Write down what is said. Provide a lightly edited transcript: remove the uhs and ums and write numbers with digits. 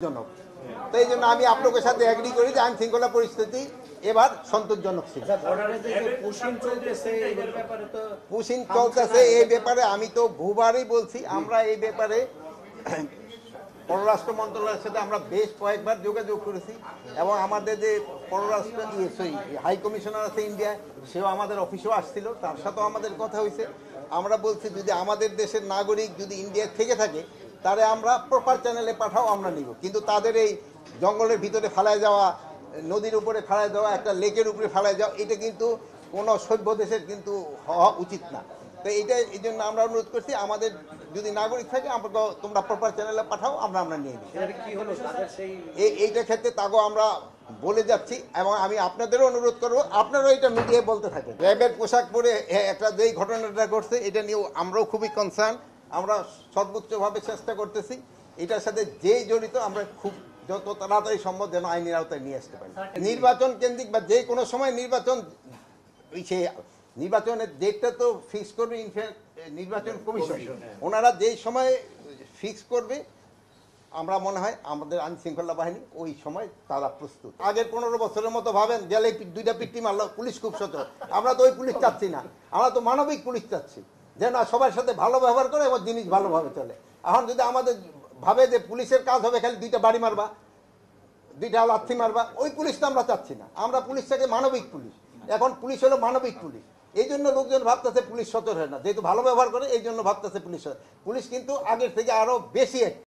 জনক। তো এই জন্য আমি আপনাদের সাথে এগ্রি করি যে আইন শৃঙ্খলা পরিস্থিতি এবার সন্তোষজনক ছিল। পুশিং চলতেছে এই ব্যাপারে আমি তো বহুবারই বলছি, আমরা এই ব্যাপারে পররাষ্ট্র মন্ত্রণালয়ের সাথে আমরা বেশ কয়েকবার যোগাযোগ করেছি এবং আমাদের যে পররাষ্ট্র হাই কমিশনার আছে ইন্ডিয়া, সেও আমাদের অফিসেও আসছিল, তার সাথেও আমাদের কথা হয়েছে। আমরা বলছি যদি আমাদের দেশের নাগরিক যদি ইন্ডিয়া থেকে থাকে তাহলে আমরা প্রপার চ্যানেলে পাঠাও, আমরা নিব, কিন্তু তাদের এই জঙ্গলের ভিতরে ফেলায় যাওয়া, নদীর উপরে ফেলায় যাওয়া, একটা লেকের উপরে ফেলায় যাওয়া, এটা কিন্তু কোনো সভ্য দেশের কিন্তু হওয়া উচিত না। তো এইটা এই জন্য আমরা অনুরোধ করছি, আমাদের যদি নাগরিক থাকে আমরা তোমরা প্রপার চ্যানেলে পাঠাও, আমরা নিয়ে নিই। এইটার ক্ষেত্রে তাগো আমরা বলে যাচ্ছি এবং আমি আপনাদেরও অনুরোধ করবো আপনারাও এটা মিডিয়ায় বলতে থাকেন। র্যাবের পোশাক পরে একটা যেই ঘটনাটা ঘটছে এটা নিয়েও আমরাও খুবই কনসার্ন। আমরা সর্বোচ্চভাবে চেষ্টা করতেছি এটার সাথে যেই জড়িত আমরা খুব যত তাড়াতাড়ি সম্ভব যেন আইনের আওতায় নিয়ে আসতে পারি। নির্বাচন কেন্দ্রিক বা যে কোনো সময় নির্বাচনের ডেটটা তো ফিক্স করবে নির্বাচন কমিশন। ওনারা যেই সময় ফিক্স করবে আমরা মনে হয় আমাদের আইন শৃঙ্খলা বাহিনী ওই সময় তারা প্রস্তুত। আগের 15 বছরের মতো ভাবেন গেলে দুইটা পিটি মারল, পুলিশ খুব সচল। আমরা তো ওই পুলিশ চাচ্ছি না, আমরা তো মানবিক পুলিশ চাচ্ছি, যেন সবার সাথে ভালো ব্যবহার করে এবং জিনিস ভালোভাবে চলে। এখন যদি আমাদের ভাবে যে পুলিশের কাজ হবে খালি দুইটা বাড়ি মারবা, দুইটা লাথি মারবা, ওই পুলিশ তো আমরা চাচ্ছি না। আমরা পুলিশটাকে মানবিক পুলিশ, এখন পুলিশ হলো মানবিক পুলিশ। এই জন্য লোকজন ভাবতেছে পুলিশ সচল হয় না, যেহেতু ভালো ব্যবহার করে এই জন্য ভাবতেছে পুলিশ। পুলিশ কিন্তু আগের থেকে আরো বেশি